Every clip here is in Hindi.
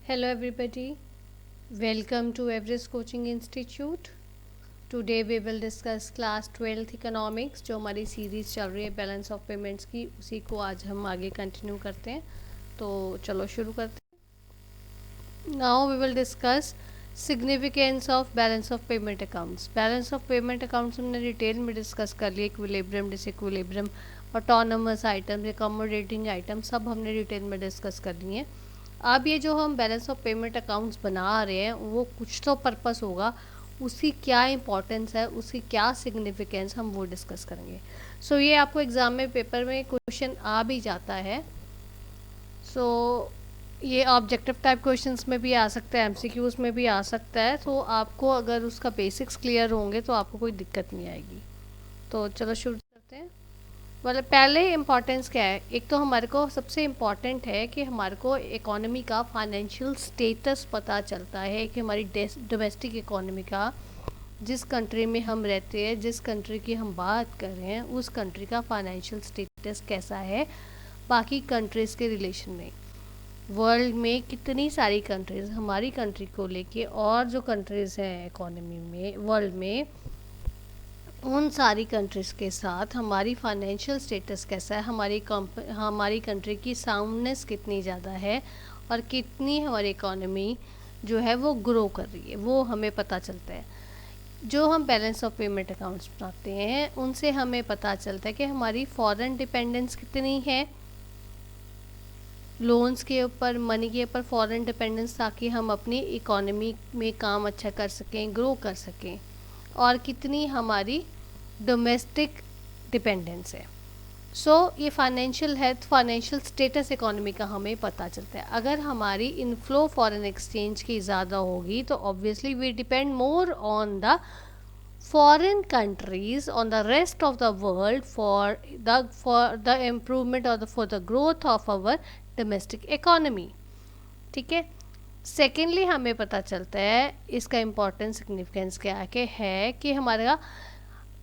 Hello everybody, welcome to Everest Coaching Institute. Today we will discuss class 12th economics जो हमारी सीरीज़ चल रही है बैलेंस ऑफ पेमेंट्स की, उसी को आज हम आगे कंटिन्यू करते हैं। तो चलो शुरू करते हैं। Now we will discuss significance of balance of payment accounts. Balance of payment accounts हमने डिटेल में डिस्कस कर लिए, equilibrium, disequilibrium, autonomous items, accommodating item सब हमने डिटेल में डिस्कस कर लिए हैं। अब ये जो हम बैलेंस ऑफ पेमेंट अकाउंट्स बना रहे हैं वो कुछ तो पर्पस होगा, उसकी क्या इंपॉर्टेंस है, उसकी क्या सिग्निफिकेंस, हम वो डिस्कस करेंगे। सो ये आपको एग्ज़ाम में पेपर में क्वेश्चन आ भी जाता है। सो ये ऑब्जेक्टिव टाइप क्वेश्चंस में भी आ सकता है, एमसीक्यूज में भी आ सकता है। तो आपको अगर उसका बेसिक्स क्लियर होंगे तो आपको कोई दिक्कत नहीं आएगी। तो चलो शुरू करते हैं। मतलब पहले इम्पॉर्टेंस क्या है, एक तो हमारे को सबसे इम्पॉर्टेंट है कि हमारे को इकोनॉमी का फाइनेंशियल स्टेटस पता चलता है कि हमारी डोमेस्टिक इकोनॉमी का, जिस कंट्री में हम रहते हैं, जिस कंट्री की हम बात कर रहे हैं, उस कंट्री का फाइनेंशियल स्टेटस कैसा है बाकी कंट्रीज़ के रिलेशन में। वर्ल्ड में कितनी सारी कंट्रीज़ हमारी कंट्री को लेके और जो कंट्रीज़ हैं इकोनॉमी में वर्ल्ड में, उन सारी कंट्रीज़ के साथ हमारी फाइनेंशियल स्टेटस कैसा है, हमारी कंट्री की साउंडनेस कितनी ज़्यादा है और कितनी हमारी इकोनॉमी जो है वो ग्रो कर रही है, वो हमें पता चलता है। जो हम बैलेंस ऑफ पेमेंट अकाउंट्स बनाते हैं उनसे हमें पता चलता है कि हमारी फॉरेन डिपेंडेंस कितनी है लोन्स के ऊपर, मनी के ऊपर फॉरेन डिपेंडेंस, ताकि हम अपनी इकोनॉमी में काम अच्छा कर सकें, ग्रो कर सकें, और कितनी हमारी डोमेस्टिक डिपेंडेंस है। ये financial health, financial status economy का हमें पता चलता है। अगर हमारी इनफ्लो फॉरेन एक्सचेंज की ज़्यादा होगी तो obviously we depend more on the foreign countries, on the rest of the world for the improvement or for the growth of our domestic economy। ठीक है। सेकेंडली हमें पता चलता है इसका इम्पोर्टेंट सिग्निफिकेंस क्या है कि हमारा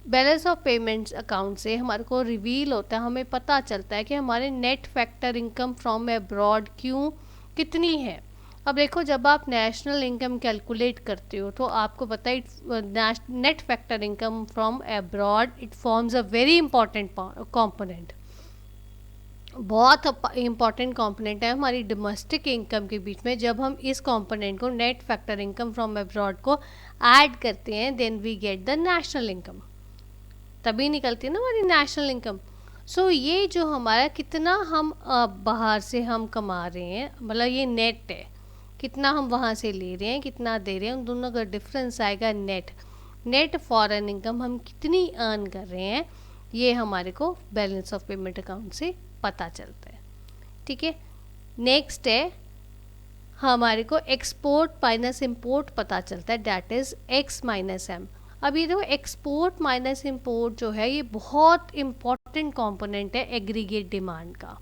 बैलेंस ऑफ पेमेंट्स अकाउंट से हमारे को रिवील होता है, हमें पता चलता है कि हमारे net factor income from abroad कितनी है। अब देखो, जब आप नेशनल इनकम कैलकुलेट करते हो तो आपको पता है net factor income from abroad it forms a very important component, बहुत इंपॉर्टेंट कंपोनेंट है हमारी डोमेस्टिक इनकम के बीच में। जब हम इस कंपोनेंट को, net factor income from abroad को ऐड करते हैं, then we get the national income, तभी निकलती है ना हमारी नेशनल इनकम। ये जो हमारा कितना हम बाहर से हम कमा रहे हैं, मतलब ये नेट है, कितना हम वहाँ से ले रहे हैं, कितना दे रहे हैं, उन दोनों का डिफरेंस आएगा नेट फॉरेन इनकम हम कितनी अर्न कर रहे हैं, ये हमारे को बैलेंस ऑफ पेमेंट अकाउंट से पता चलता है। ठीक है। नेक्स्ट है हमारे को एक्सपोर्ट माइनस इम्पोर्ट पता चलता है, that is X minus M. अब ये देखो, एक्सपोर्ट माइनस इम्पोर्ट जो है ये बहुत इम्पॉर्टेंट कंपोनेंट है एग्रीगेट डिमांड का।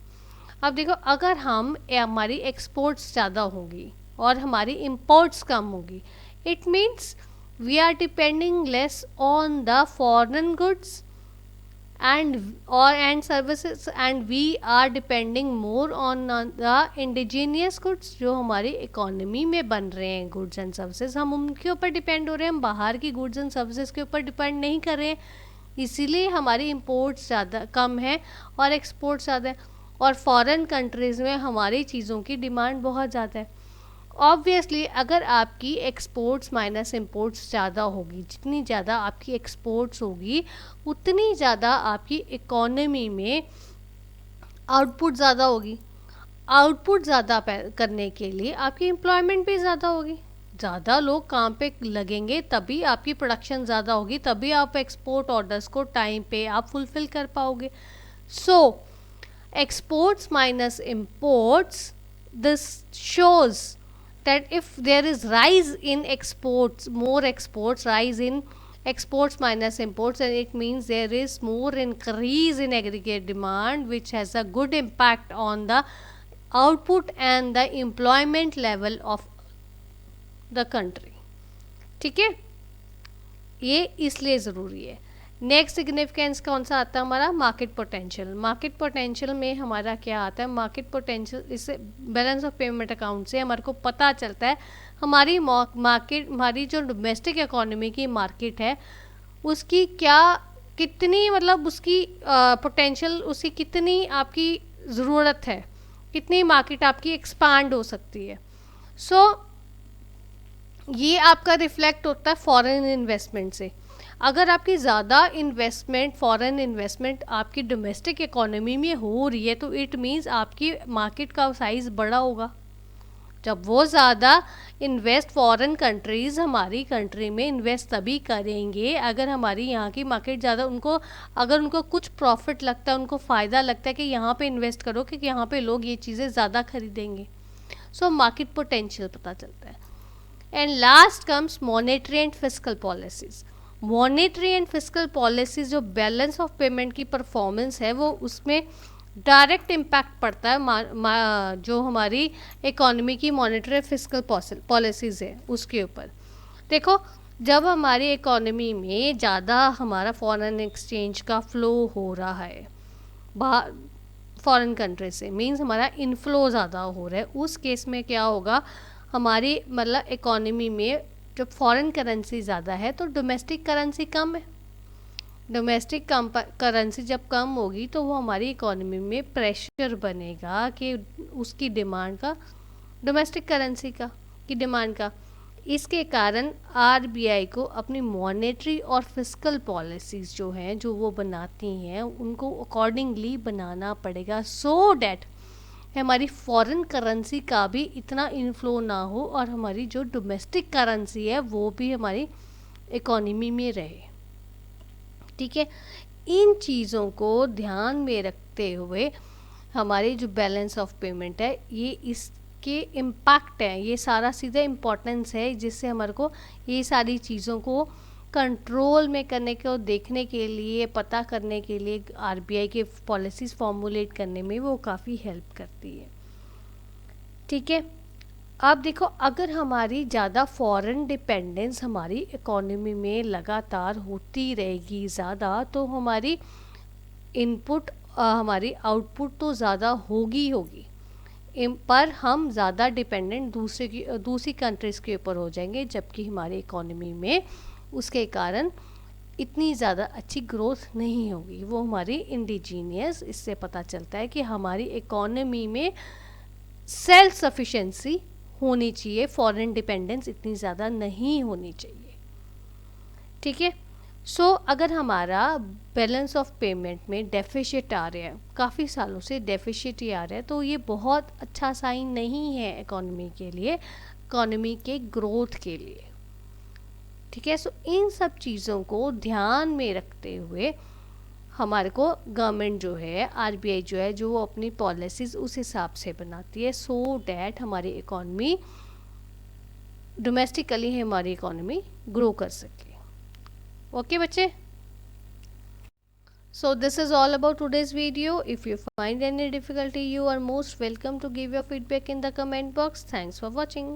अब देखो, अगर हमारी एक्सपोर्ट्स ज़्यादा होंगी और हमारी इंपोर्ट्स कम होगी, it means we are depending less on the foreign goods and services and we are depending more on the indigenous goods जो हमारी इकोनॉमी में बन रहे हैं, गुड्स एंड सर्विसेज, हम उनके ऊपर डिपेंड हो रहे हैं, हम बाहर की गुड्स एंड सर्विसेज के ऊपर डिपेंड नहीं कर रहे हैं। इसीलिए हमारी इंपोर्ट्स ज़्यादा कम है और एक्सपोर्ट्स ज़्यादा है, और फॉरेन कंट्रीज़ में हमारी चीज़ों की डिमांड बहुत ज़्यादा है। ऑब्वियसली अगर आपकी एक्सपोर्ट्स माइनस इंपोर्ट्स ज़्यादा होगी, जितनी ज़्यादा आपकी एक्सपोर्ट्स होगी उतनी ज़्यादा आपकी इकोनॉमी में आउटपुट ज़्यादा होगी। आउटपुट ज़्यादा करने के लिए आपकी एम्प्लॉयमेंट भी ज़्यादा होगी, ज़्यादा लोग काम पे लगेंगे, तभी आपकी प्रोडक्शन ज़्यादा होगी, तभी आप एक्सपोर्ट ऑर्डर्स को टाइम पे आप फुलफ़िल कर पाओगे। Exports minus imports, this shows that if there is rise in exports, more exports, rise in exports minus imports, and it means there is more increase in aggregate demand, which has a good impact on the output and the employment level of the country। ठीक है, ये इसलिए ज़रूरी है। नेक्स्ट सिग्निफिकेंस कौन सा आता है हमारा, मार्केट पोटेंशियल। मार्केट पोटेंशियल में हमारा क्या आता है, मार्केट पोटेंशियल इससे बैलेंस ऑफ पेमेंट अकाउंट से हमारे को पता चलता है हमारी मार्केट, हमारी जो डोमेस्टिक इकोनॉमी की मार्केट है उसकी क्या कितनी मतलब उसकी पोटेंशियल, उसकी कितनी आपकी ज़रूरत है, कितनी मार्केट आपकी एक्सपांड हो सकती है। सो ये आपका रिफ्लेक्ट होता है फॉरेन इन्वेस्टमेंट से। अगर आपकी ज़्यादा इन्वेस्टमेंट, फॉरेन इन्वेस्टमेंट आपकी डोमेस्टिक इकोनॉमी में हो रही है तो इट मीन्स आपकी मार्केट का साइज़ बड़ा होगा। जब वो ज़्यादा इन्वेस्ट फॉरेन कंट्रीज़ हमारी कंट्री में इन्वेस्ट तभी करेंगे अगर हमारी यहाँ की मार्केट ज़्यादा, उनको अगर उनको कुछ प्रॉफिट लगता है, उनको फ़ायदा लगता है कि यहाँ पे इन्वेस्ट करो क्योंकि यहाँ पे लोग ये चीज़ें ज़्यादा खरीदेंगे। सो मार्केट पोटेंशियल पता चलता है। And last comes monetary and fiscal policies. Monetary and fiscal policies जो बैलेंस ऑफ पेमेंट की परफॉर्मेंस है वो उसमें डायरेक्ट इम्पैक्ट पड़ता है जो हमारी इकोनॉमी की मॉनेटरी फिस्कल पॉलिसीज़ है उसके ऊपर। देखो जब हमारी इकोनॉमी में ज़्यादा हमारा फॉरेन एक्सचेंज का फ़्लो हो रहा है बाहर फॉरेन कंट्री से, मींस हमारा इनफ्लो ज़्यादा हो रहा है, उस केस में क्या होगा, हमारी मतलब इकोनॉमी में जब फॉरेन करेंसी ज़्यादा है तो डोमेस्टिक करेंसी कम है। डोमेस्टिक करेंसी जब कम होगी तो वो हमारी इकोनॉमी में प्रेशर बनेगा कि उसकी डिमांड का, डोमेस्टिक करेंसी का की डिमांड का। इसके कारण आरबीआई को अपनी मॉनेटरी और फिस्कल पॉलिसीज़ जो हैं जो वो बनाती हैं उनको अकॉर्डिंगली बनाना पड़ेगा सो डैट हमारी फॉरेन करेंसी का भी इतना इन्फ्लो ना हो और हमारी जो डोमेस्टिक करेंसी है वो भी हमारी इकोनॉमी में रहे। ठीक है, इन चीज़ों को ध्यान में रखते हुए हमारी जो बैलेंस ऑफ पेमेंट है ये इसके इम्पैक्ट है, ये सारा सीधा इम्पोर्टेंस है जिससे हमारे को ये सारी चीज़ों को कंट्रोल में करने को, देखने के लिए, पता करने के लिए आरबीआई के पॉलिसीज़ फॉर्मुलेट करने में वो काफ़ी हेल्प करती है। ठीक है, अब देखो अगर हमारी ज़्यादा फॉरेन डिपेंडेंस हमारी इकोनॉमी में लगातार होती रहेगी ज़्यादा तो हमारी इनपुट हमारी आउटपुट तो ज़्यादा होगी पर हम ज़्यादा डिपेंडेंट दूसरी कंट्रीज़ के ऊपर हो जाएंगे जबकि हमारी इकोनॉमी में उसके कारण इतनी ज़्यादा अच्छी ग्रोथ नहीं होगी, वो हमारी इंडिजीनियस। इससे पता चलता है कि हमारी इकोनॉमी में सेल्फ सफिशेंसी होनी चाहिए, फॉरेन डिपेंडेंस इतनी ज़्यादा नहीं होनी चाहिए। ठीक है, सो अगर हमारा बैलेंस ऑफ पेमेंट में डेफिसिट आ रहा है, काफ़ी सालों से डेफिसिट ही आ रहा है, तो ये बहुत अच्छा साइन नहीं है इकोनॉमी के लिए, इकोनॉमी के ग्रोथ के लिए। ठीक है, सो इन सब चीज़ों को ध्यान में रखते हुए हमारे को गवर्नमेंट जो है, आरबीआई जो है, जो वो अपनी पॉलिसीज़ उस हिसाब से बनाती है सो डैट हमारी इकोनॉमी डोमेस्टिकली हमारी इकोनॉमी ग्रो कर सके। ओके बच्चे, so this is all about today's video. If you find any difficulty, you are most welcome to give your feedback in the comment box. Thanks for watching.